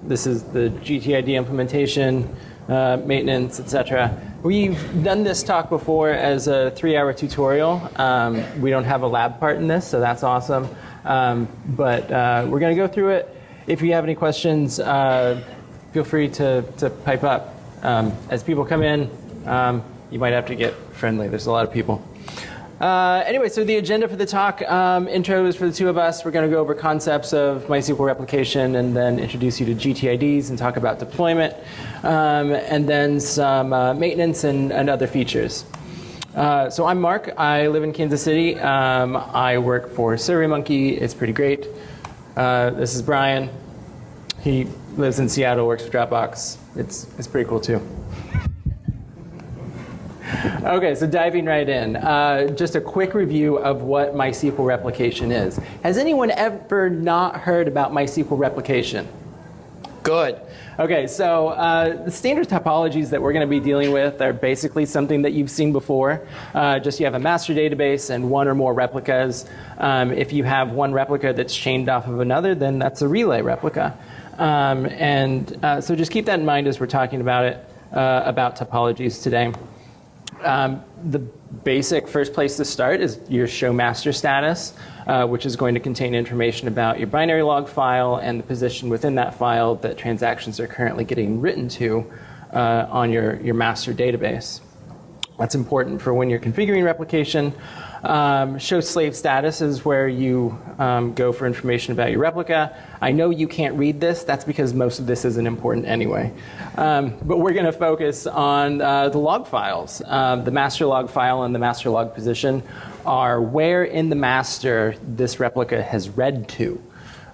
This is the GTID implementation, maintenance, etc. We've done this talk before as a 3-hour tutorial. We don't have a lab part in this, so that's awesome. But we're going to go through it. If you have any questions, feel free to pipe up. As people come in, you might have to get friendly. There's a lot of people. Anyway, so the agenda for the talk, intro is for the two of us. We're going to go over concepts of MySQL replication and then introduce you to GTIDs and talk about deployment, and then some maintenance and other features. So I'm Mark. I live in Kansas City. I work for SurveyMonkey. It's pretty great. This is Brian. He lives in Seattle, works for Dropbox. It's pretty cool too. Okay, so diving right in. Just a quick review of what MySQL replication is. Has anyone ever not heard about MySQL replication? Good. Okay, so the standard topologies that we're going to be dealing with are basically something that you've seen before. Just you have a master database and one or more replicas. If you have one replica that's chained off of another, then that's a relay replica. So just keep that in mind as we're talking about it, about topologies today. The basic first place to start is your show master status, which is going to contain information about your binary log file and the position within that file that transactions are currently getting written to on your master database. That's important for when you're configuring replication. Show slave status is where you go for information about your replica. I know you can't read this. That's because most of this isn't important anyway. But we're going to focus on the log files. The master log file and the master log position are where in the master this replica has read to.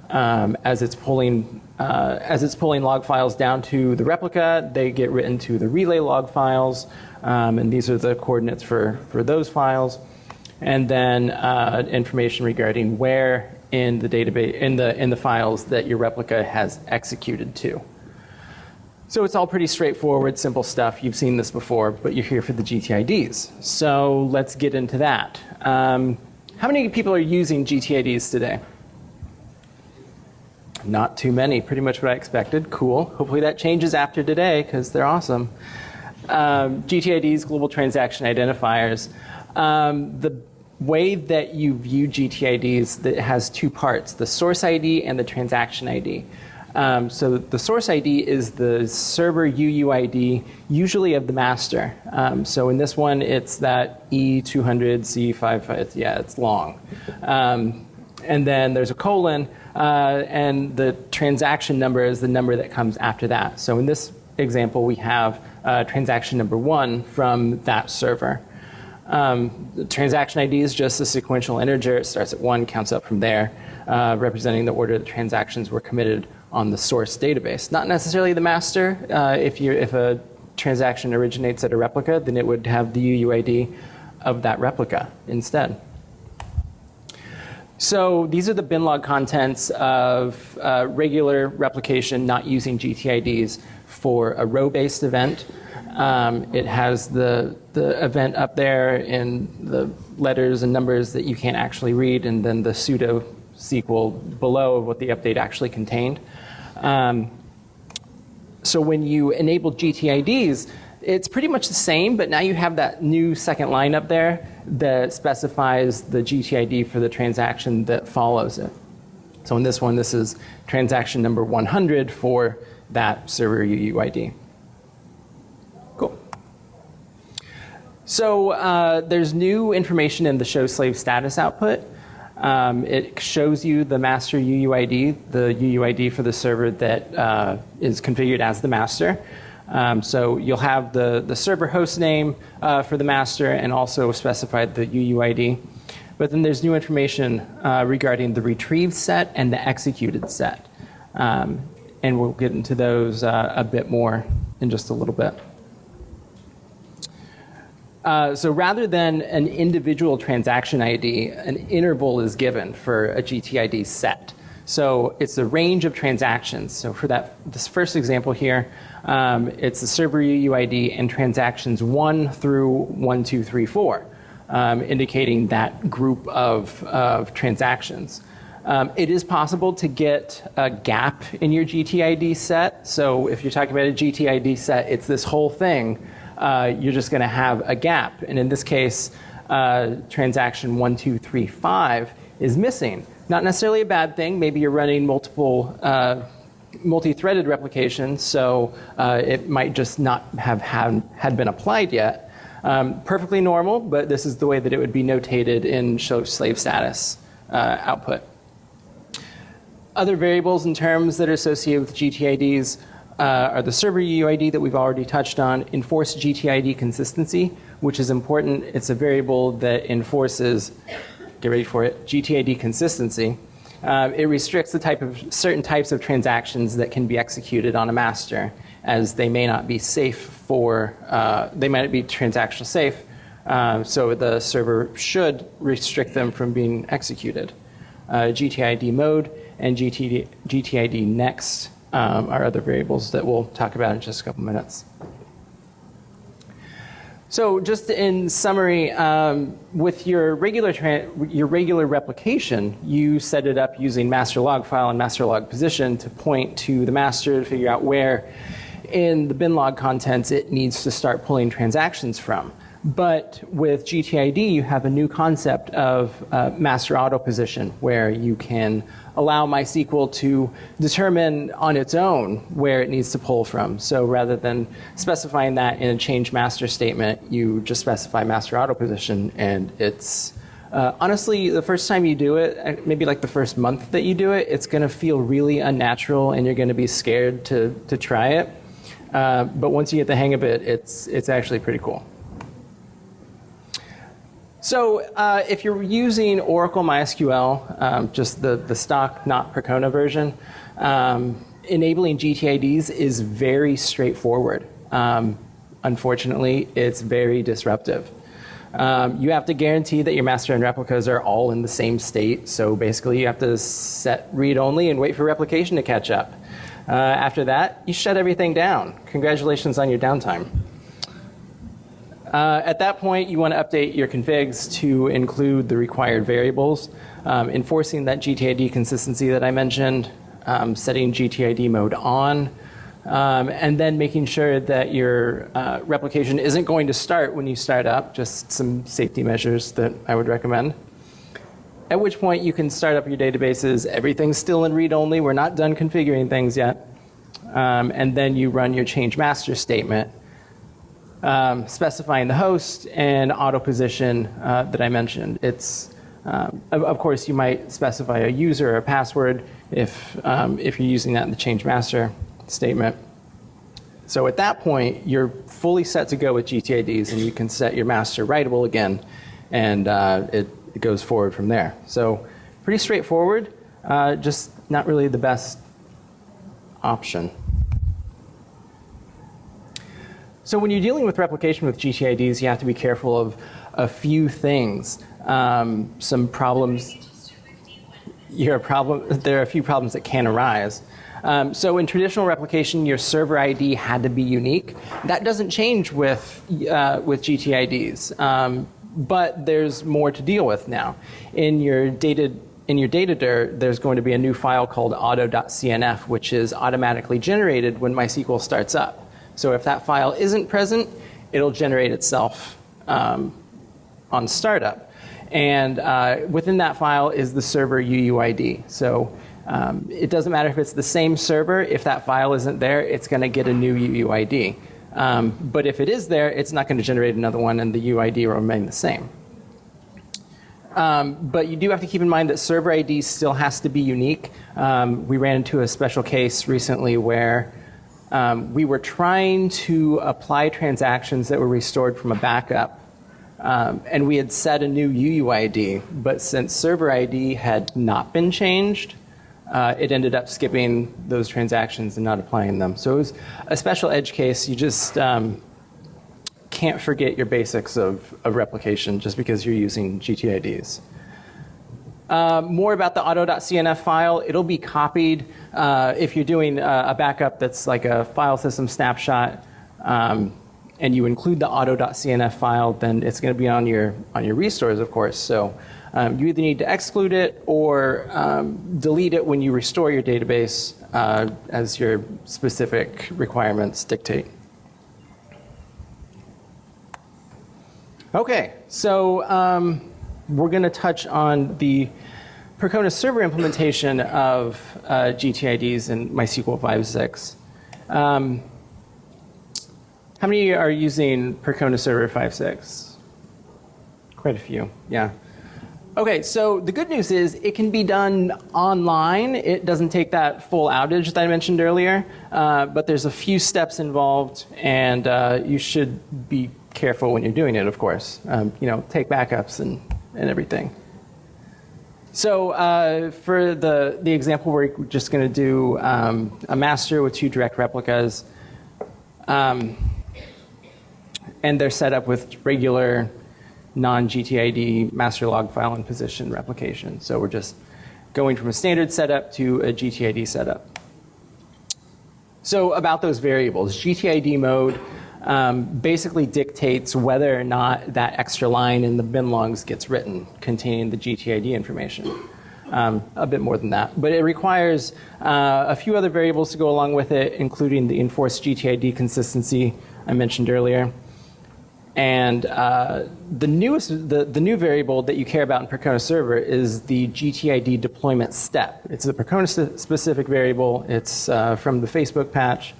As it's pulling log files down to the replica, they get written to the relay log files. And these are the coordinates for those files. And then information regarding where in the database, in the files that your replica has executed to. So it's all pretty straightforward, simple stuff. You've seen this before, but you're here for the GTIDs. So let's get into that. How many people are using GTIDs today? Not too many, pretty much what I expected. Cool. Hopefully that changes after today because they're awesome. GTIDs, global transaction identifiers. The way that you view GTIDs, that has two parts, the source ID and the transaction ID. So the source ID is the server UUID, usually of the master. So in this one, it's that E200C55, it's long. And then there's a colon, and the transaction number is the number that comes after that. So in this example, we have transaction number 1 from that server. The transaction ID is just a sequential integer. It starts at 1, counts up from there, representing the order the transactions were committed on the source database. Not necessarily the master. If a transaction originates at a replica, then it would have the UUID of that replica instead. So these are the binlog contents of regular replication not using GTIDs for a row-based event. It has the event up there in the letters and numbers that you can't actually read, and then the pseudo SQL below of what the update actually contained. So when you enable GTIDs, it's pretty much the same, but now you have that new second line up there that specifies the GTID for the transaction that follows it. So in this one, this is transaction number 100 for that server UUID. So there's new information in the show slave status output. It shows you the master UUID, the UUID for the server that is configured as the master. So you'll have the server host name for the master and also specified the UUID. But then there's new information regarding the retrieved set and the executed set. And we'll get into those a bit more in just a little bit. So rather than an individual transaction ID, an interval is given for a GTID set. So it's a range of transactions. So for this first example here, it's the server UUID and transactions 1 through 1, 2, 3, 4, indicating that group of transactions. It is possible to get a gap in your GTID set. So if you're talking about a GTID set, it's this whole thing. You're just going to have a gap. And in this case, transaction 1235 is missing. Not necessarily a bad thing. Maybe you're running multi-threaded replication, so it might just not have had been applied yet. Perfectly normal, but this is the way that it would be notated in show slave status output. Other variables and terms that are associated with GTIDs are the server UUID that we've already touched on, enforce GTID consistency, which is important. It's a variable that enforces, get ready for it, GTID consistency. It restricts the certain types of transactions that can be executed on a master, as they may not be safe for, they might not be transactional safe, so the server should restrict them from being executed. GTID mode and GTID next are other variables that we'll talk about in just a couple minutes. So just in summary, with your regular replication, you set it up using master log file and master log position to point to the master to figure out where in the binlog contents it needs to start pulling transactions from. But with GTID, you have a new concept of master auto position, where you can allow MySQL to determine on its own where it needs to pull from. So rather than specifying that in a change master statement, you just specify master auto position, and it's honestly, the first time you do it, maybe like the first month that you do it, it's going to feel really unnatural, and you're going to be scared to try it. But once you get the hang of it, it's actually pretty cool. So if you're using Oracle MySQL, just the stock, not Percona version, enabling GTIDs is very straightforward. Unfortunately, it's very disruptive. You have to guarantee that your master and replicas are all in the same state. So basically, you have to set read-only and wait for replication to catch up. After that, you shut everything down. Congratulations on your downtime. At that point, you want to update your configs to include the required variables, enforcing that GTID consistency that I mentioned, setting GTID mode on, and then making sure that your replication isn't going to start when you start up, just some safety measures that I would recommend. At which point you can start up your databases. Everything's still in read-only. We're not done configuring things yet. And then you run your change master statement, specifying the host and auto position that I mentioned. It's, of course, you might specify a user or a password if you're using that in the change master statement. So at that point, you're fully set to go with GTIDs, and you can set your master writable again, and it goes forward from there. So pretty straightforward, just not really the best option. So when you're dealing with replication with GTIDs, you have to be careful of a few things. Some problems, there are a few problems that can arise. So in traditional replication, your server ID had to be unique. That doesn't change with GTIDs, but there's more to deal with now. In your datadir, there's going to be a new file called auto.cnf, which is automatically generated when MySQL starts up. So if that file isn't present, it'll generate itself on startup. And within that file is the server UUID. So it doesn't matter if it's the same server. If that file isn't there, it's going to get a new UUID. But if it is there, it's not going to generate another one, and the UID will remain the same. But you do have to keep in mind that server ID still has to be unique. We ran into a special case recently where we were trying to apply transactions that were restored from a backup, and we had set a new UUID, but since server ID had not been changed, it ended up skipping those transactions and not applying them. So it was a special edge case. You just can't forget your basics of replication just because you're using GTIDs. More about the auto.cnf file. It'll be copied if you're doing a backup that's like a file system snapshot, and you include the auto.cnf file, then it's going to be on your restores, of course. So You either need to exclude it or delete it when you restore your database as your specific requirements dictate. Okay, so we're going to touch on the Percona Server implementation of GTIDs in MySQL 5.6. How many are using Percona Server 5.6? Quite a few, yeah. Okay, so the good news is it can be done online. It doesn't take that full outage that I mentioned earlier, but there's a few steps involved, and you should be careful when you're doing it, of course. Take backups and everything. So for the example, we're just going to do a master with 2 direct replicas. And they're set up with regular non-GTID master log file and position replication. So we're just going from a standard setup to a GTID setup. So about those variables, GTID mode basically dictates whether or not that extra line in the binlogs gets written containing the GTID information. A bit more than that. But it requires a few other variables to go along with it, including the enforced GTID consistency I mentioned earlier. And the new variable that you care about in Percona Server is the GTID deployment step. It's a Percona-specific variable. It's from the Facebook patch.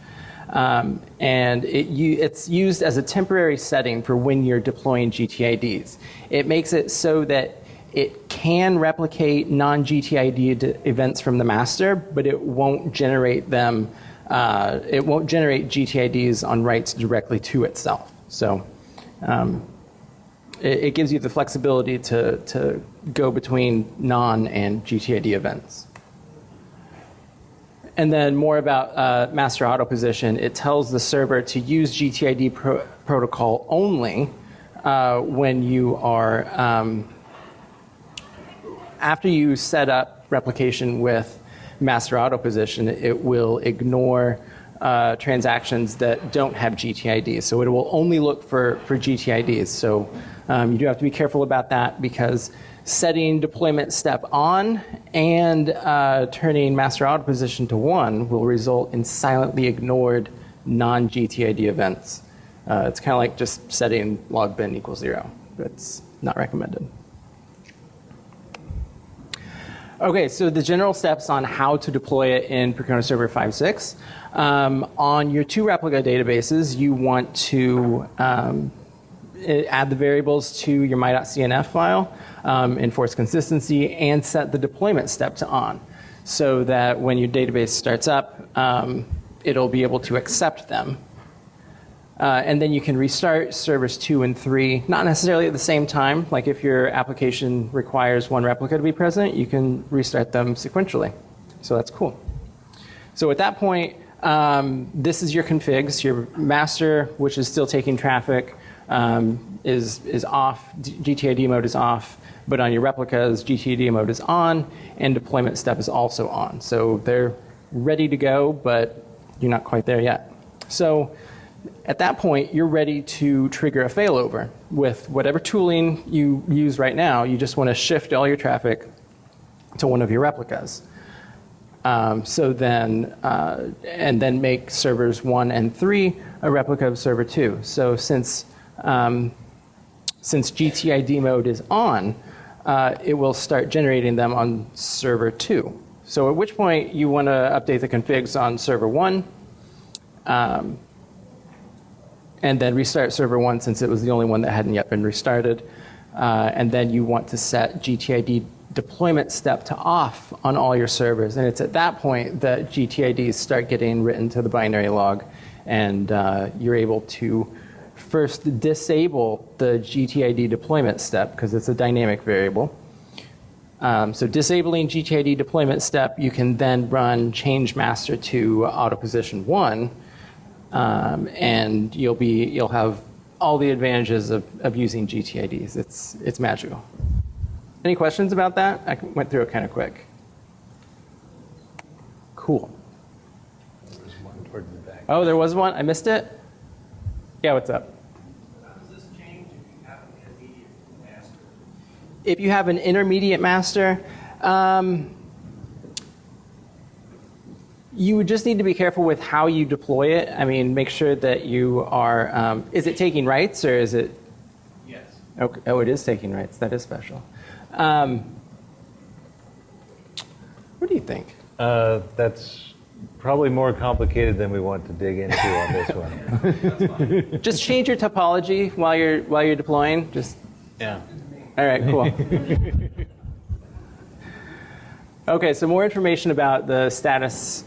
And it's used as a temporary setting for when you're deploying GTIDs. It makes it so that it can replicate non-GTID events from the master, but it won't generate them. It won't generate GTIDs on writes directly to itself. So it gives you the flexibility to go between non and GTID events. And then more about master auto position. It tells the server to use GTID protocol only when you are, after you set up replication with master auto position, it will ignore transactions that don't have GTIDs. So it will only look for GTIDs. So you do have to be careful about that because setting deployment step on and turning master auto position to 1 will result in silently ignored non-GTID events. It's kind of like just setting log bin equals 0. That's not recommended. Okay, so the general steps on how to deploy it in Percona Server 5.6. On your 2 replica databases, you want to add the variables to your my.cnf file, enforce consistency, and set the deployment step to on so that when your database starts up, it'll be able to accept them. And then you can restart servers 2 and 3, not necessarily at the same time. Like if your application requires 1 replica to be present, you can restart them sequentially. So that's cool. So at that point, this is your configs. Your master, which is still taking traffic, is off. GTID mode is off. But on your replicas, GTID mode is on, and deployment step is also on. So they're ready to go, but you're not quite there yet. So at that point, you're ready to trigger a failover. With whatever tooling you use right now, you just want to shift all your traffic to one of your replicas. And then make servers 1 and 3 a replica of server 2. So since GTID mode is on, it will start generating them on server 2. So at which point you want to update the configs on server 1. And then restart server 1 since it was the only one that hadn't yet been restarted. And then you want to set GTID deployment step to off on all your servers. And it's at that point that GTIDs start getting written to the binary log. And you're able to first disable the GTID deployment step because it's a dynamic variable. So disabling GTID deployment step, you can then run change master to auto position 1. And you'll have all the advantages of using GTIDs. It's magical. Any questions about that? I went through it kind of quick. Cool. There was one toward the back. Oh, there was one? I missed it? Yeah, what's up? How does this change if you have an intermediate master? If you have an intermediate master, you would just need to be careful with how you deploy it. I mean, make sure that you are, is it taking writes or is it? Yes. Okay. Oh, it is taking writes. That is special. What do you think? That's probably more complicated than we want to dig into on this one. Just change your topology while you're deploying. Just Yeah. all right, cool. Okay, so more information about the status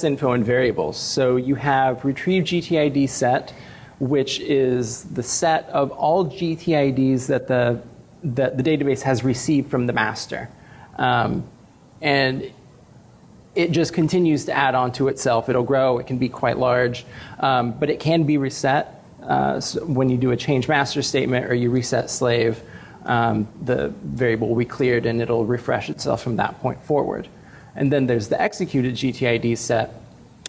info and variables. So you have retrieve GTID set, which is the set of all GTIDs that the database has received from the master. And it just continues to add on to itself. It'll grow. It can be quite large, but it can be reset. So when you do a change master statement or you reset slave, the variable will be cleared and it'll refresh itself from that point forward. And then there's the executed GTID set,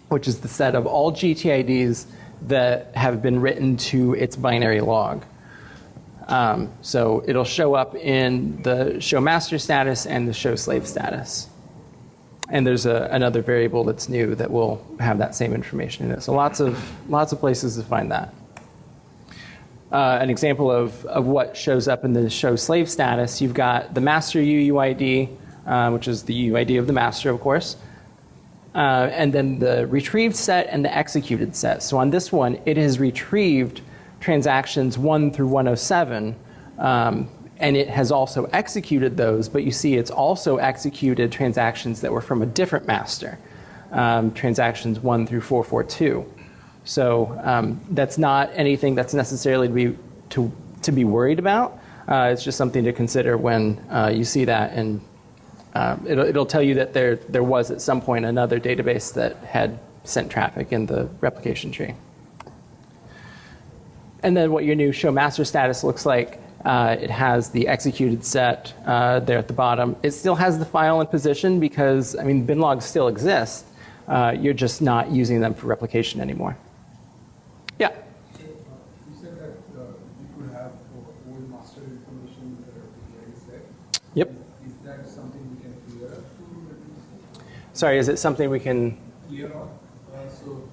which is the set of all GTIDs that have been written to its binary log. So it'll show up in the show master status and the show slave status. And there's another variable that's new that will have that same information in it. So lots of places to find that. An example of what shows up in the show slave status, you've got the master UUID, which is the UUID of the master, of course, and then the retrieved set and the executed set. So on this one, it has retrieved transactions 1 through 107, and it has also executed those, but you see it's also executed transactions that were from a different master, transactions 1 through 442. So that's not anything that's necessarily to be worried about. It's just something to consider when you see that, and it'll tell you that there was at some point another database that had sent traffic in the replication tree. And then what your new show master status looks like, it has the executed set there at the bottom. It still has the file and position because, I mean, binlogs still exist. You're just not using them for replication anymore. Yeah? You said that you could have old master information that are GTID set. Yep. Is that something we can clear up to reduce? Sorry, is it something we can? Clear up? So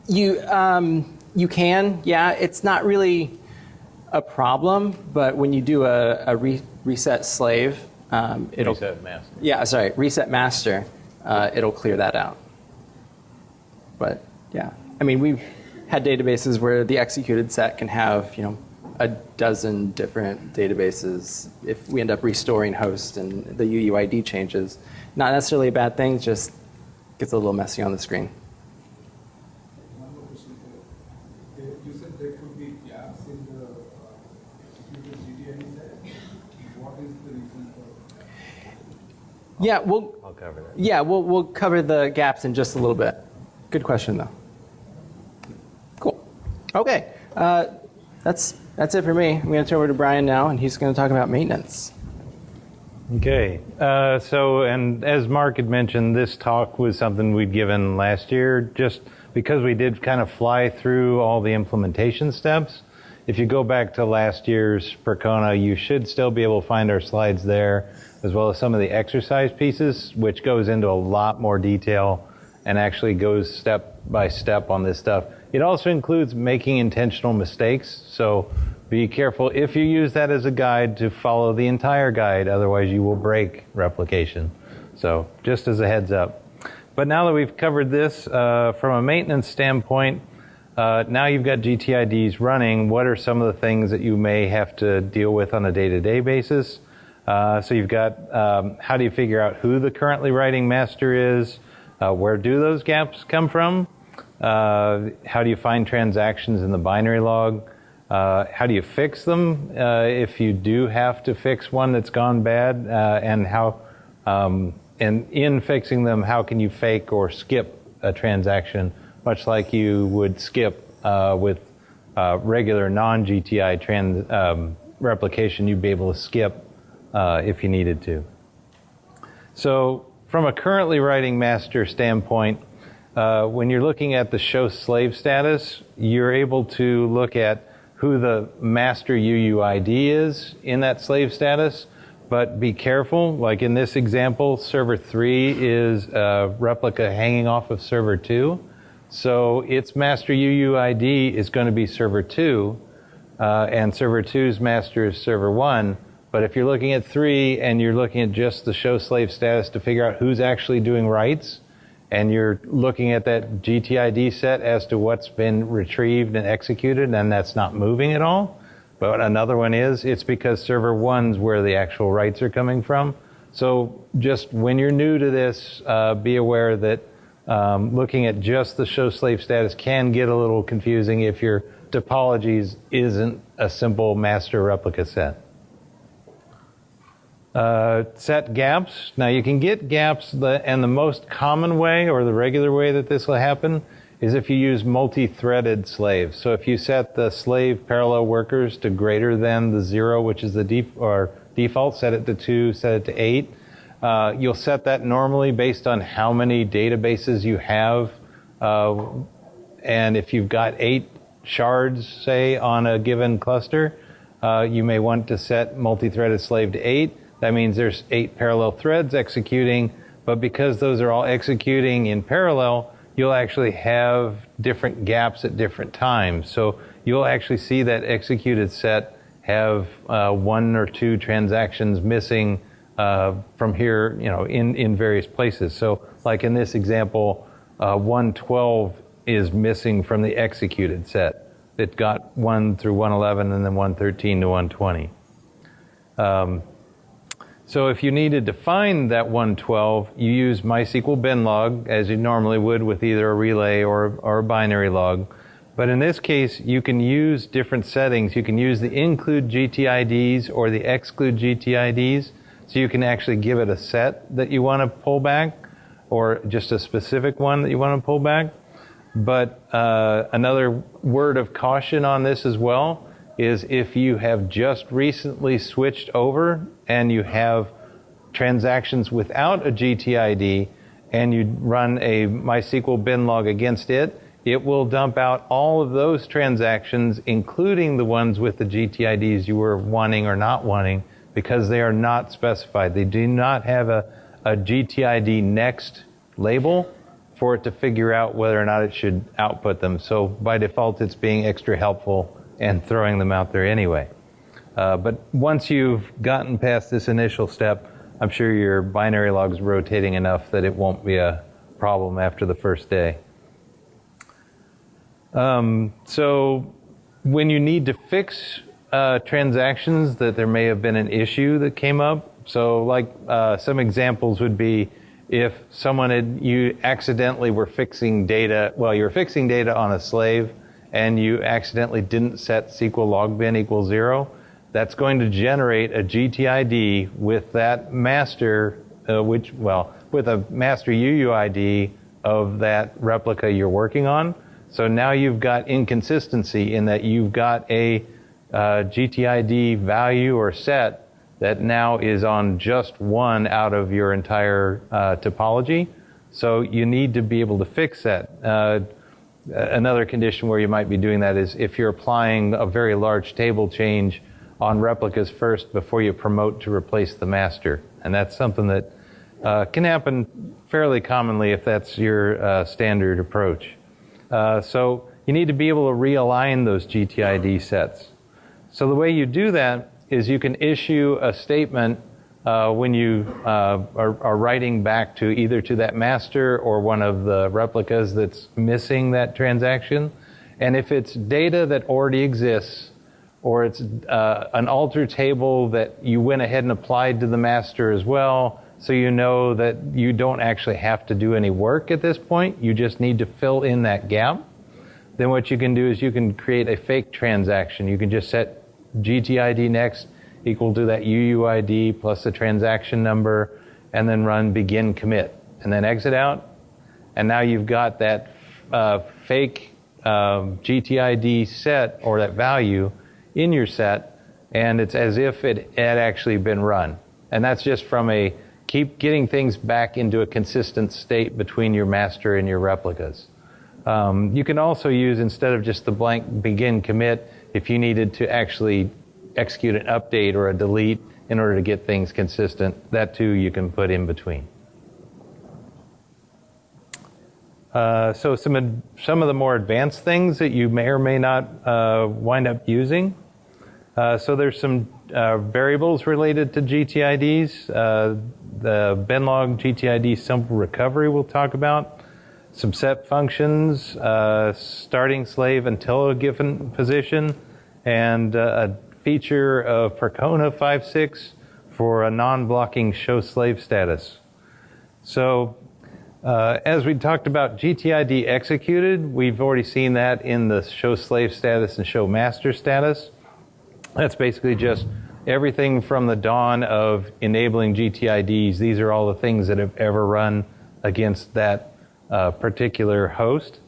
You can, yeah. It's not really a problem, but when you do a reset slave, it'll Reset master. Yeah, sorry, reset master, it'll clear that out. But yeah, I mean, we've had databases where the executed set can have, you know, a dozen different databases. If we end up restoring host and the UUID changes, not necessarily a bad thing, just gets a little messy on the screen. one more question here. You said there could be gaps in the executed GTID set. What is the reason for that? Yeah, I'll cover that. Yeah, we'll cover the gaps in just a little bit. Good question, though. Cool. Okay, that's it for me. I'm going to turn over to Brian now, and he's going to talk about maintenance. Okay, and as Mark had mentioned, this talk was something we'd given last year just because we did kind of fly through all the implementation steps. If you go back to last year's Percona, you should still be able to find our slides there, as well as some of the exercise pieces, which goes into a lot more detail and actually goes step by step on this stuff. It also includes making intentional mistakes, so be careful if you use that as a guide to follow the entire guide, otherwise you will break replication. So just as a heads up. But now that we've covered this, from a maintenance standpoint, now you've got GTIDs running, what are some of the things that you may have to deal with on a day-to-day basis? So you've got how do you figure out who the currently writing master is? Where do those gaps come from? How do you find transactions in the binary log? How do you fix them if you do have to fix one that's gone bad? And how, and in fixing them, how can you fake or skip a transaction, much like you would skip with regular non-GTI replication? You'd be able to skip if you needed to. So from a currently writing master standpoint, when you're looking at the show slave status, you're able to look at who the master UUID is in that slave status. But be careful, like in this example, server 3 is a replica hanging off of server 2. So its master UUID is going to be server 2, and server 2's master is server 1. But if you're looking at 3 and you're looking at just the show slave status to figure out who's actually doing writes, and you're looking at that GTID set as to what's been retrieved and executed, and that's not moving at all, but another one is, it's because server 1's where the actual writes are coming from. So just when you're new to this, be aware that looking at just the show slave status can get a little confusing if your topologies isn't a simple master replica set. Set gaps. Now you can get gaps, and the most common way or the regular way that this will happen is if you use multi-threaded slaves. So if you set the slave parallel workers to greater than the 0, which is the default, set it to 2, set it to 8. You'll set that normally based on how many databases you have. And if you've got 8 shards, say, on a given cluster, you may want to set multi-threaded slave to 8. That means there's 8 parallel threads executing, but because those are all executing in parallel, you'll actually have different gaps at different times. So you'll actually see that executed set have 1 or 2 transactions missing from here, in various places. So like in this example, 112 is missing from the executed set. It got 1 through 111 and then 113 to 120. So if you needed to find that 112, you use MySQL Binlog, as you normally would with either a relay or a binary log. But in this case, you can use different settings. You can use the include GTIDs or the exclude GTIDs. So you can actually give it a set that you want to pull back, or just a specific one that you want to pull back. But another word of caution on this as well is if you have just recently switched over and you have transactions without a GTID and you run a MySQL Binlog against it, it will dump out all of those transactions, including the ones with the GTIDs you were wanting or not wanting, because they are not specified. They do not have a GTID next label for it to figure out whether or not it should output them. So by default, it's being extra helpful and throwing them out there anyway. But once you've gotten past this initial step, I'm sure your binary log's rotating enough that it won't be a problem after the first day. So when you need to fix transactions that there may have been an issue that came up, so like some examples would be if you accidentally were fixing data, you were fixing data on a slave and you accidentally didn't set SQL logbin equals 0, that's going to generate a GTID with that master, with a master UUID of that replica you're working on. So now you've got inconsistency in that you've got a GTID value or set that now is on just one out of your entire topology. So you need to be able to fix that. Another condition where you might be doing that is if you're applying a very large table change on replicas first before you promote to replace the master. And that's something that can happen fairly commonly if that's your standard approach. So you need to be able to realign those GTID sets. So the way you do that is you can issue a statement when you are writing back to either to that master or one of the replicas that's missing that transaction. And if it's data that already exists, or it's an alter table that you went ahead and applied to the master as well, so you know that you don't actually have to do any work at this point, you just need to fill in that gap, then what you can do is you can create a fake transaction. You can just set GTID next equal to that UUID plus the transaction number, and then run begin commit, and then exit out. And now you've got that fake GTID set, or that value, in your set, and it's as if it had actually been run. And that's just from keep getting things back into a consistent state between your master and your replicas. You can also use, instead of just the blank begin commit, if you needed to actually execute an update or a delete in order to get things consistent, that too you can put in between. So some of the more advanced things that you may or may not wind up using. So there's some variables related to GTIDs. The Binlog GTID simple recovery we'll talk about. Some set functions, starting slave until a given position, and a feature of Percona 5.6 for a non-blocking show slave status. So as we talked about GTID executed, we've already seen that in the show slave status and show master status. That's basically just everything from the dawn of enabling GTIDs. These are all the things that have ever run against that particular host.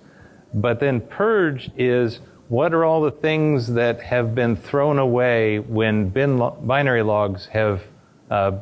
But then purged is what are all the things that have been thrown away when binary logs have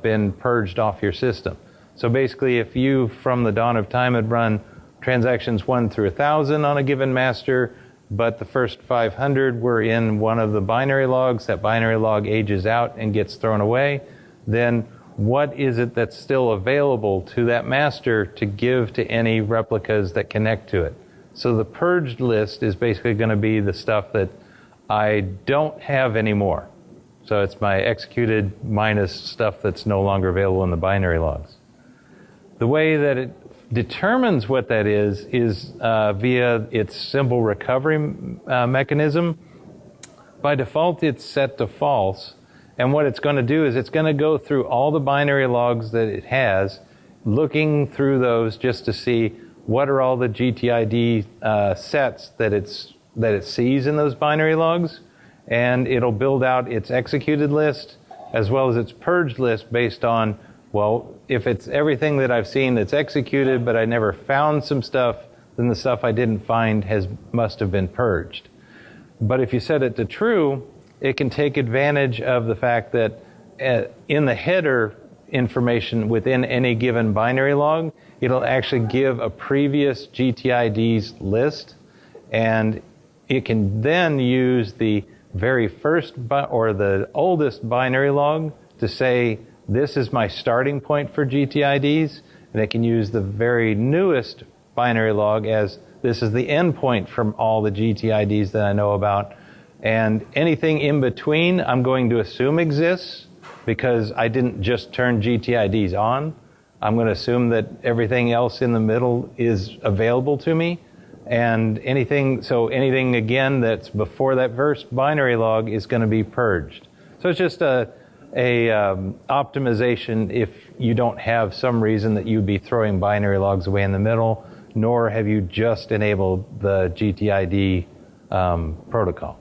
been purged off your system. So basically, if you, from the dawn of time, had run transactions 1 through 1,000 on a given master, but the first 500 were in one of the binary logs, that binary log ages out and gets thrown away, then what is it that's still available to that master to give to any replicas that connect to it? So the purged list is basically going to be the stuff that I don't have anymore. So it's my executed minus stuff that's no longer available in the binary logs. The way that it determines what that is via its simple recovery mechanism. By default, it's set to false. And what it's going to do is it's going to go through all the binary logs that it has, looking through those just to see what are all the GTID sets that it sees in those binary logs. And it'll build out its executed list as well as its purged list based on, well, if it's everything that I've seen that's executed, but I never found some stuff, then the stuff I didn't find must have been purged. But if you set it to true, it can take advantage of the fact that in the header information within any given binary log, it'll actually give a previous GTIDs list, and it can then use the very first or the oldest binary log to say, this is my starting point for GTIDs, and it can use the very newest binary log as this is the end point from all the GTIDs that I know about. And anything in between I'm going to assume exists because I didn't just turn GTIDs on. I'm going to assume that everything else in the middle is available to me. And anything again that's before that first binary log is going to be purged. So it's just a optimization if you don't have some reason that you'd be throwing binary logs away in the middle, nor have you just enabled the GTID protocol.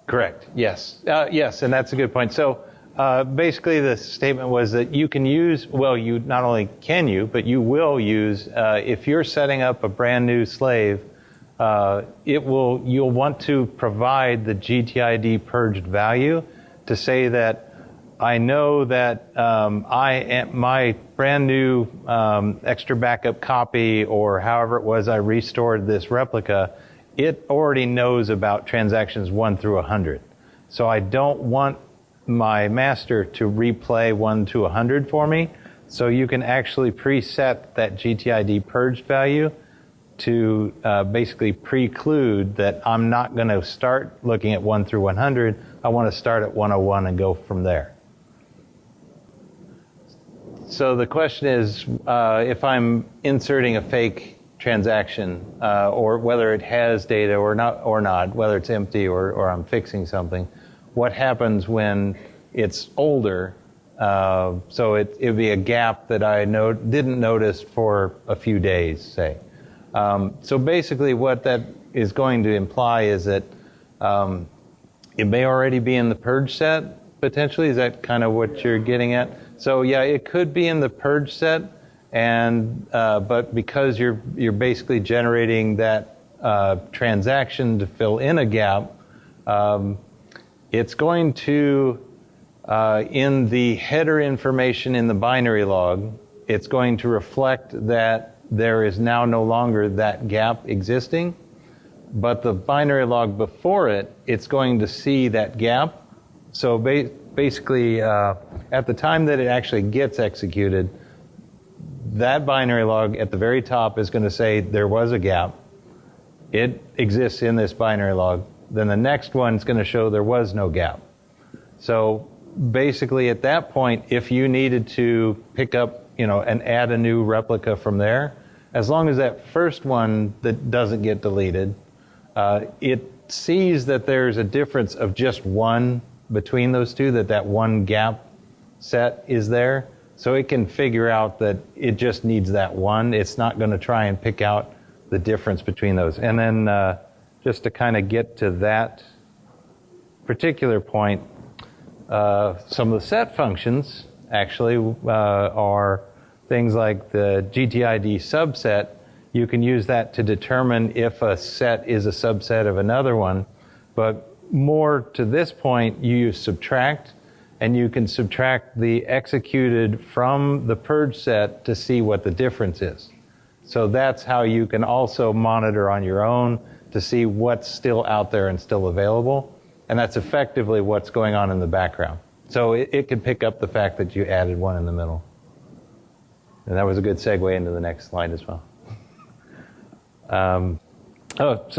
Correct. Yes. Yes, and that's a good point. So basically the statement was that you can use, well, you not only can you, but you will use, if you're setting up a brand new slave, you'll want to provide the GTID purged value to say that I know that my brand new extra backup copy, or however it was I restored this replica, it already knows about transactions 1 through 100. So I don't want my master to replay 1 to 100 for me. So you can actually preset that GTID purged value to basically preclude that I'm not going to start looking at 1 through 100. I want to start at 101 and go from there. So the question is, if I'm inserting a fake transaction, or whether it has data or not, whether it's empty or I'm fixing something, what happens when it's older? So it would be a gap that I didn't notice for a few days, say. So basically what that is going to imply is that it may already be in the purge set, potentially. Is that kind of what you're getting at? So yeah, it could be in the purge set, but because you're basically generating that transaction to fill in a gap, it's going to, in the header information in the binary log, it's going to reflect that there is now no longer that gap existing. but the binary log before it, it's going to see that gap. So basically, at the time that it actually gets executed, that binary log at the very top is going to say there was a gap. It exists in this binary log. Then the next one is going to show there was no gap. So basically at that point, if you needed to pick up, and add a new replica from there, as long as that first one that doesn't get deleted, it sees that there's a difference of just one between those two, that one gap set is there. So it can figure out that it just needs that one. It's not going to try and pick out the difference between those. And then just to kind of get to that particular point, some of the set functions actually are things like the GTID subset. You can use that to determine if a set is a subset of another one. But more to this point, you use subtract, and you can subtract the executed from the purge set to see what the difference is. So that's how you can also monitor on your own to see what's still out there and still available. And that's effectively what's going on in the background. So it can pick up the fact that you added one in the middle. And that was a good segue into the next slide as well. Touched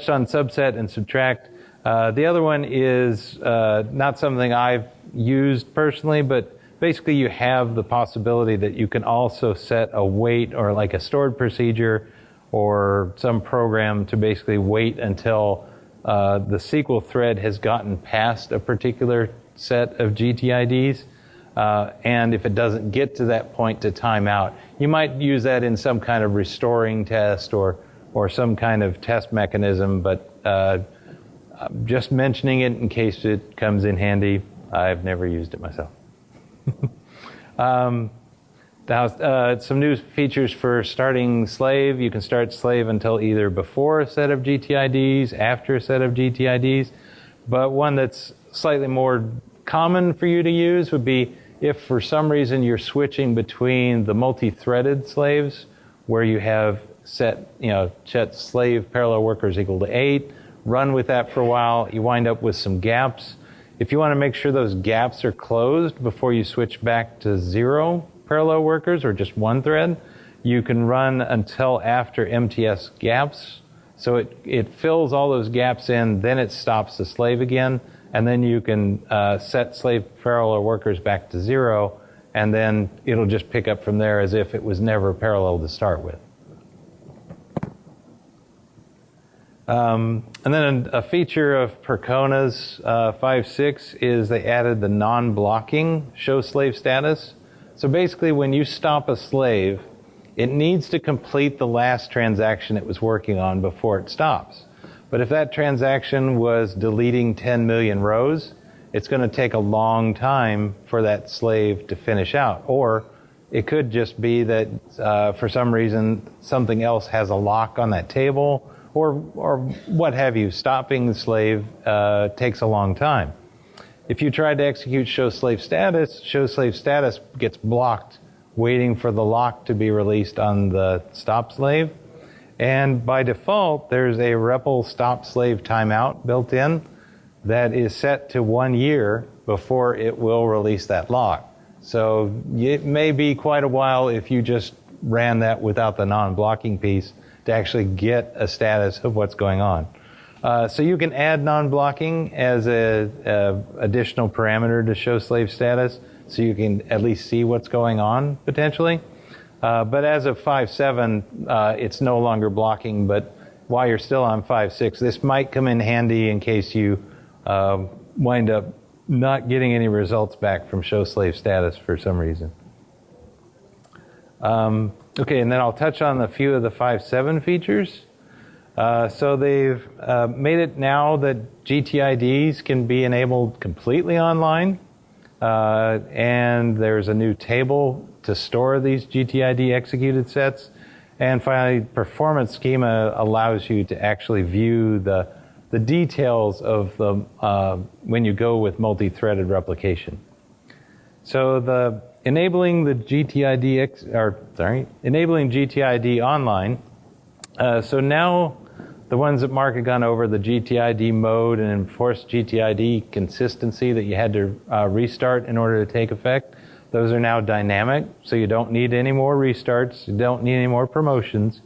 on subset and subtract. The other one is not something I've used personally, but basically you have the possibility that you can also set a wait, or like a stored procedure or some program to basically wait until the SQL thread has gotten past a particular set of GTIDs. And if it doesn't get to that point to time out, you might use that in some kind of restoring test or some kind of test mechanism, but just mentioning it in case it comes in handy. I've never used it myself. Some new features for starting slave. You can start slave until either before a set of GTIDs, after a set of GTIDs. But one that's slightly more common for you to use would be if for some reason you're switching between the multi-threaded slaves, where you have set slave parallel workers equal to 8, run with that for a while, you wind up with some gaps. If you want to make sure those gaps are closed before you switch back to 0 parallel workers or just one thread, you can run until after MTS gaps. So it fills all those gaps in, then it stops the slave again, and then you can set slave parallel workers back to 0, and then it'll just pick up from there as if it was never parallel to start with. And then a feature of Percona's 5.6 is they added the non-blocking show slave status. So basically when you stop a slave, it needs to complete the last transaction it was working on before it stops. But if that transaction was deleting 10 million rows, it's going to take a long time for that slave to finish out. Or it could just be that for some reason something else has a lock on that table, or what have you. Stopping the slave takes a long time. If you try to execute show slave status gets blocked waiting for the lock to be released on the stop slave. And by default, there's a REPL stop slave timeout built in that is set to 1 year before it will release that lock. So it may be quite a while if you just ran that without the non-blocking piece to actually get a status of what's going on. So you can add non-blocking as a additional parameter to show slave status, so you can at least see what's going on potentially. But as of 5.7, it's no longer blocking. But while you're still on 5.6, this might come in handy in case you wind up not getting any results back from show slave status for some reason. Okay, and then I'll touch on a few of the 5.7 features. So they've made it now that GTIDs can be enabled completely online. And there's a new table to store these GTID executed sets. And finally, performance schema allows you to actually view the details of the when you go with multi-threaded replication. So enabling GTID online. So now The ones that Mark had gone over, the GTID mode and enforced GTID consistency that you had to restart in order to take effect, those are now dynamic, so you don't need any more restarts, you don't need any more promotions.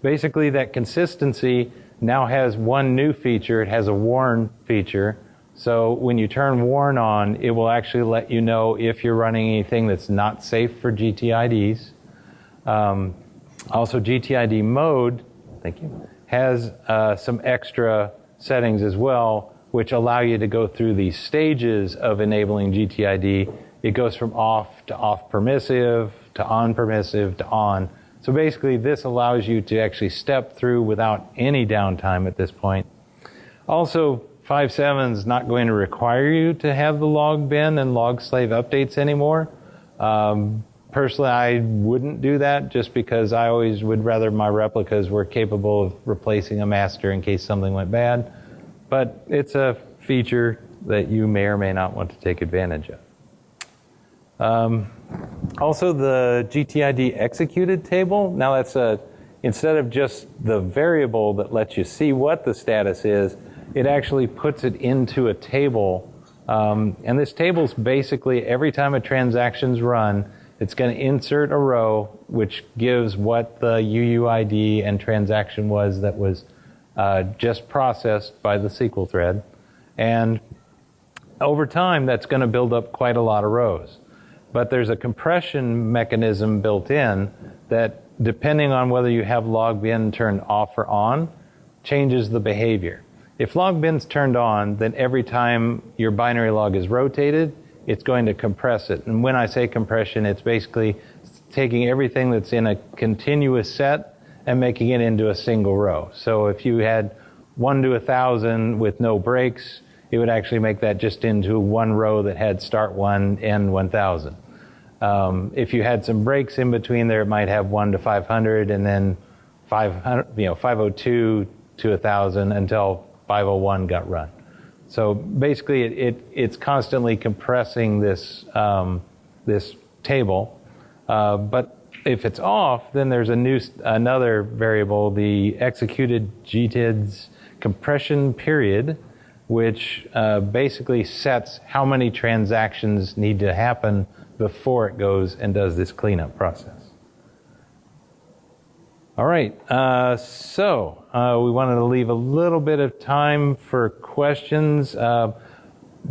Basically, that consistency now has one new feature. It has a warn feature. So when you turn warn on, it will actually let you know if you're running anything that's not safe for GTIDs. Also, GTID mode, thank you, has some extra settings as well, which allow you to go through these stages of enabling GTID. It goes from off to off permissive, to on permissive, to on. So basically, this allows you to actually step through without any downtime at this point. Also, 5.7 is not going to require you to have the log bin and log slave updates anymore. Personally, I wouldn't do that just because I always would rather my replicas were capable of replacing a master in case something went bad. But it's a feature that you may or may not want to take advantage of. Also, the GTID executed table, now that's instead of just the variable that lets you see what the status is, it actually puts it into a table. And this table is basically every time a transaction's run, it's going to insert a row which gives what the UUID and transaction was that was just processed by the SQL thread. And over time, that's going to build up quite a lot of rows. But there's a compression mechanism built in that, depending on whether you have log bin turned off or on, changes the behavior. If log bin's turned on, then every time your binary log is rotated, it's going to compress it. And when I say compression, it's basically taking everything that's in a continuous set and making it into a single row. So if you had 1 to 1,000 with no breaks, it would actually make that just into one row that had start 1, end 1,000. If you had some breaks in between there, it might have 1 to 500 and then 502 to 1,000 until 501 got run. So basically, it's constantly compressing this this table. But if it's off, then there's another variable, the executed GTIDs compression period, which basically sets how many transactions need to happen before it goes and does this cleanup process. All right, so we wanted to leave a little bit of time for questions.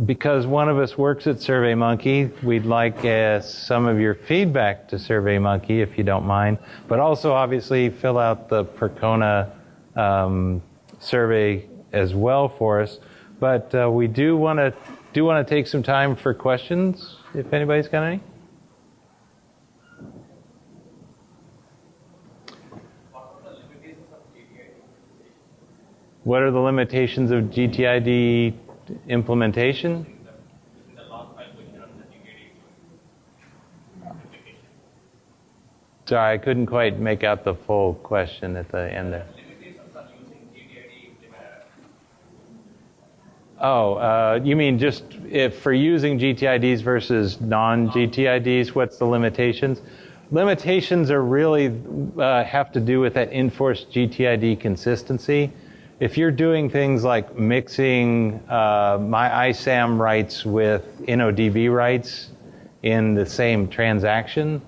Because one of us works at SurveyMonkey, we'd like some of your feedback to SurveyMonkey, if you don't mind. But also, obviously, fill out the Percona survey as well for us. But we do want to take some time for questions, if anybody's got any. What are the limitations of GTID implementation? Sorry, I couldn't quite make out the full question at the end there. Oh, you mean just for using GTIDs versus non-GTIDs, what's the limitations? Limitations are really have to do with that enforced GTID consistency. If you're doing things like mixing my ISAM rights with NODB rights in the same transaction,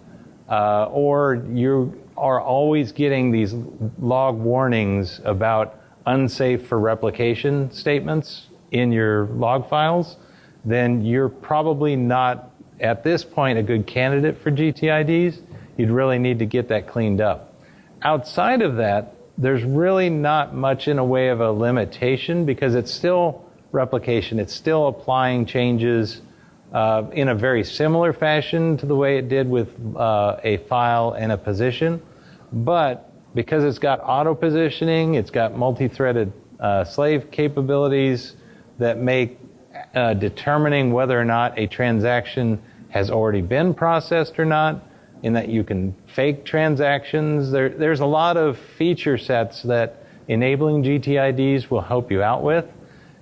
or you are always getting these log warnings about unsafe for replication statements in your log files, then you're probably not, at this point, a good candidate for GTIDs. You'd really need to get that cleaned up. Outside of that, there's really not much in a way of a limitation because it's still replication. It's still applying changes in a very similar fashion to the way it did with a file and a position. But because it's got auto positioning, it's got multi-threaded slave capabilities that make determining whether or not a transaction has already been processed or not, in that you can fake transactions. There's a lot of feature sets that enabling GTIDs will help you out with.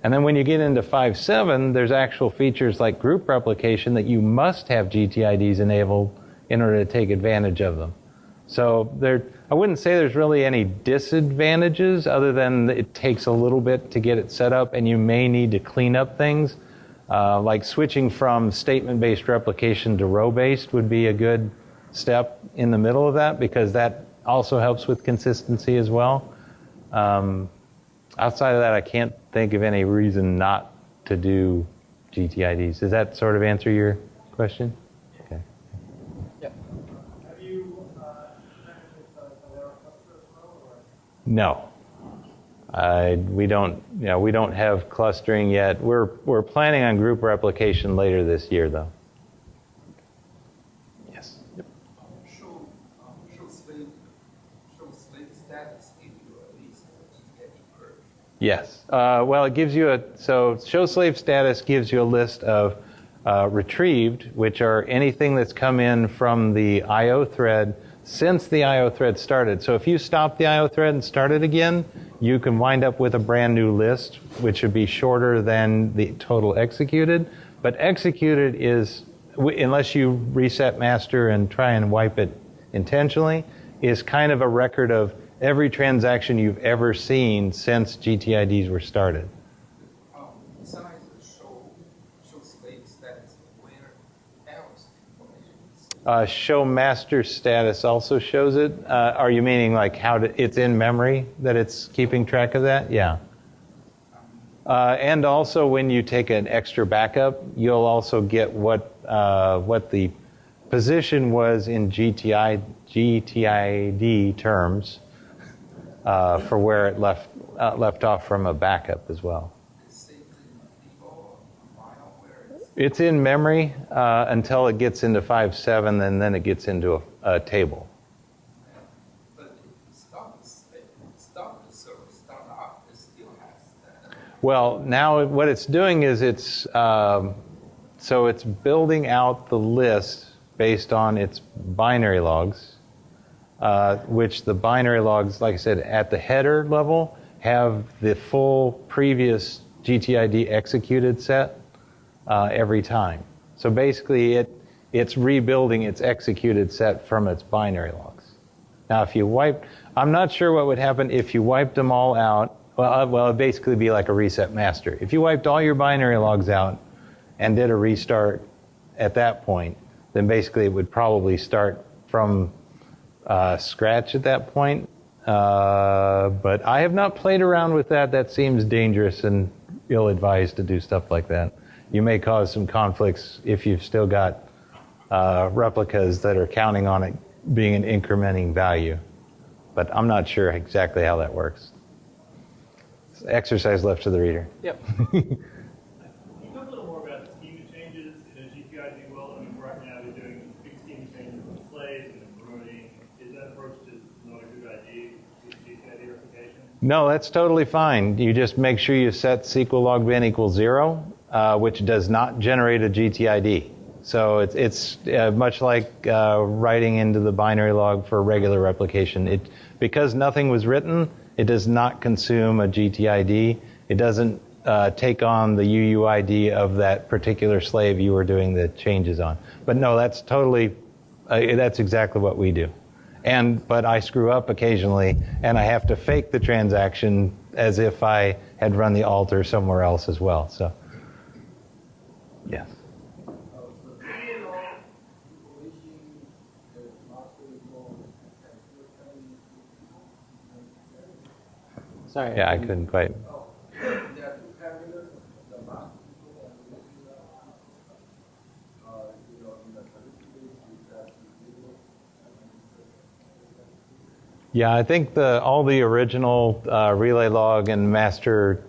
And then when you get into 5.7, there's actual features like group replication that you must have GTIDs enabled in order to take advantage of them. So I wouldn't say there's really any disadvantages other than it takes a little bit to get it set up, and you may need to clean up things. Like switching from statement-based replication to row-based would be a good step in the middle of that, because that also helps with consistency as well. Outside of that, I can't think of any reason not to do GTIDs. Does that sort of answer your question? Okay. Yep. Have you implemented Clara cluster as well, or? No. We don't have clustering yet. We're planning on group replication later this year, though. Yes. Yep. Show slave status in your list GTID purge. Yes. Well, it gives you so show slave status gives you a list of retrieved, which are anything that's come in from the IO thread since the IO thread started. So if you stop the IO thread and start it again, you can wind up with a brand new list, which would be shorter than the total executed. But executed is, unless you reset master and try and wipe it intentionally, is kind of a record of every transaction you've ever seen since GTIDs were started. Besides the show slave status, where else information is? Show master status also shows it. Are you meaning like it's in memory that it's keeping track of that? Yeah. And also when you take an extra backup, you'll also get what the position was in GTID terms for where it left off from a backup as well. It's in memory until it gets into 5.7, and then it gets into a table. But start the server, start up, it still has that. Well, now what it's doing is so it's building out the list based on its binary logs, which the binary logs, like I said, at the header level, have the full previous GTID executed set every time. So basically, it's rebuilding its executed set from its binary logs. Now, if you I'm not sure what would happen if you wiped them all out. Well, it'd basically be like a reset master. If you wiped all your binary logs out and did a restart at that point, then basically it would probably start from scratch at that point. But I have not played around with that. That seems dangerous and ill-advised to do stuff like that. You may cause some conflicts if you've still got replicas that are counting on it being an incrementing value. But I'm not sure exactly how that works. It's exercise left to the reader. Yep. Can you talk a little more about the schema changes in a GTID world? I mean, right now you're doing big schema changes on slaves and then promoting. Is that approach just not a good idea with GTID replication? No, that's totally fine. You just make sure you set SQL log bin equals 0, which does not generate a GTID. So it's much like writing into the binary log for regular replication. Because nothing was written, it does not consume a GTID. It doesn't take on the UUID of that particular slave you were doing the changes on. But no, that's totally, that's exactly what we do. But I screw up occasionally, and I have to fake the transaction as if I had run the alter somewhere else as well. So, yes. Sorry. Yeah, I couldn't quite. Yeah, I think all the original relay log and master,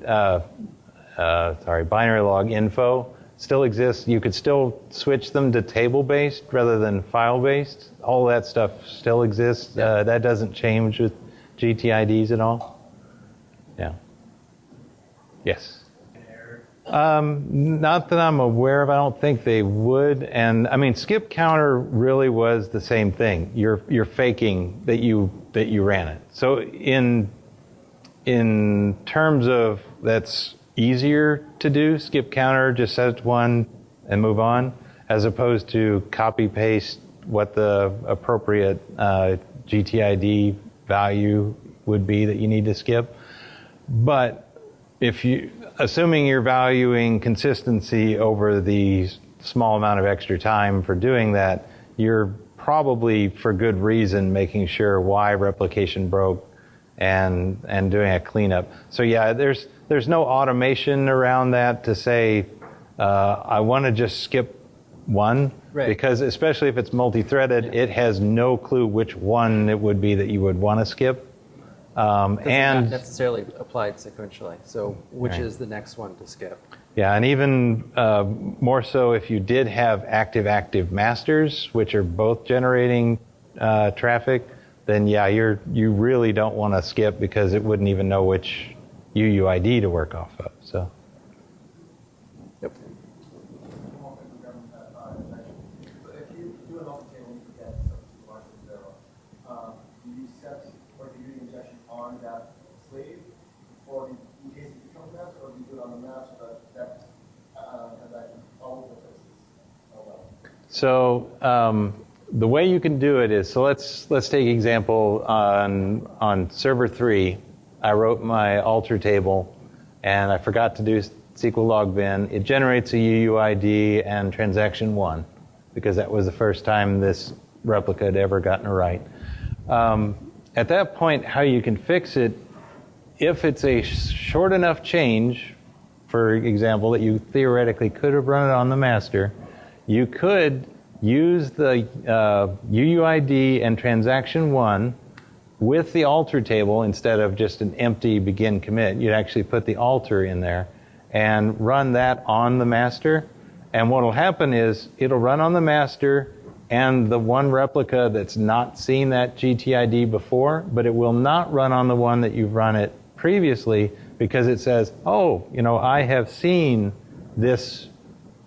binary log info still exists. You could still switch them to table-based rather than file-based. All that stuff still exists. That doesn't change with GTIDs at all. Yeah. Yes. Not that I'm aware of. I don't think they would. And I mean, skip counter really was the same thing. You're faking that you ran it. So in terms of that's easier to do, skip counter, just set it to 1 and move on, as opposed to copy paste what the appropriate GTID value would be that you need to skip. But assuming you're valuing consistency over the small amount of extra time for doing that, you're probably, for good reason, making sure why replication broke and doing a cleanup. So yeah, there's no automation around that to say, I want to just skip one, right. Because especially if it's multi-threaded, it has no clue which one it would be that you would want to skip. And not necessarily applied sequentially. So which right. is the next one to skip? Yeah, and even more so if you did have active masters, which are both generating traffic, then yeah, you really don't want to skip because it wouldn't even know which UUID to work off of. So. Yep. So if you do an open table and you forget something larger than 0, do you set or do you do the injection on that slave, or in case it becomes mass, or do you do it on the mass so that transaction follows the traces? Oh well. So the way you can do it is, so let's take example on server 3. I wrote my alter table, and I forgot to do SQL log bin. It generates a UUID and transaction 1, because that was the first time this replica had ever gotten it right. At that point, how you can fix it, if it's a short enough change, for example, that you theoretically could have run it on the master, you could use the UUID and transaction 1 with the alter table instead of just an empty begin commit. You'd actually put the alter in there and run that on the master. And what will happen is it'll run on the master and the one replica that's not seen that GTID before, but it will not run on the one that you've run it previously, because it says, oh, I have seen this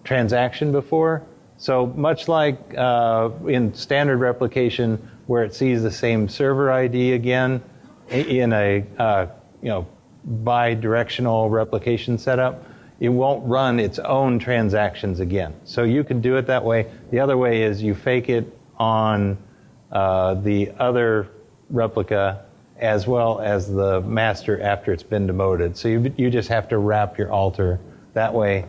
transaction before. So much like in standard replication, where it sees the same server ID again in a bi-directional replication setup, it won't run its own transactions again. So you can do it that way. The other way is you fake it on the other replica as well as the master after it's been demoted. So you just have to wrap your alter that way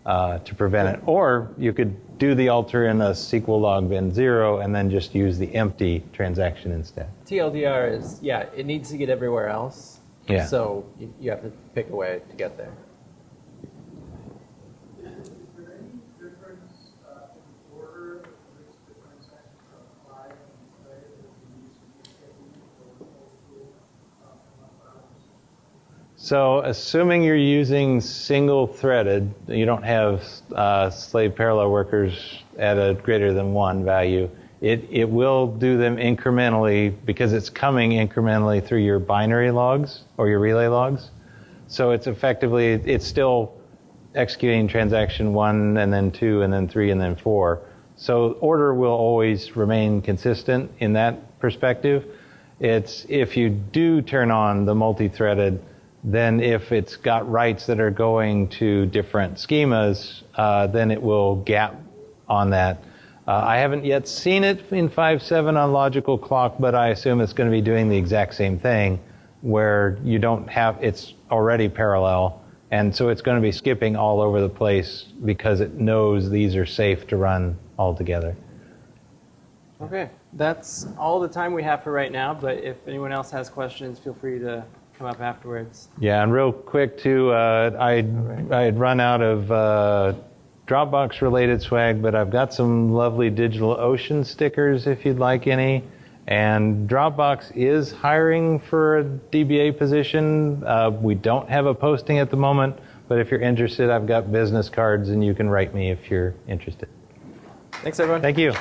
to prevent it. Or you could do the alter in a SQL log bin 0 and then just use the empty transaction instead. TLDR is, yeah, it needs to get everywhere else. Yeah. So you have to pick a way to get there. Is there any difference in order in which the transactions are applied and displayed as you use GTID or old school files? So assuming you're using single-threaded, you don't have slave parallel workers at a greater than 1 value, it will do them incrementally because it's coming incrementally through your binary logs or your relay logs. So it's still executing transaction 1 and then 2 and then 3 and then 4. So order will always remain consistent in that perspective. It's if you do turn on the multi-threaded, then if it's got writes that are going to different schemas, then it will gap on that. I haven't yet seen it in 5.7 on logical clock, but I assume it's going to be doing the exact same thing where you don't have, it's already parallel, and so it's going to be skipping all over the place because it knows these are safe to run all together. Okay, that's all the time we have for right now, but if anyone else has questions, feel free to come up afterwards. Yeah, and real quick too, I had run out of Dropbox related swag, but I've got some lovely DigitalOcean stickers if you'd like any. And Dropbox is hiring for a DBA position. We don't have a posting at the moment, but if you're interested, I've got business cards and you can write me if you're interested. Thanks, everyone. Thank you.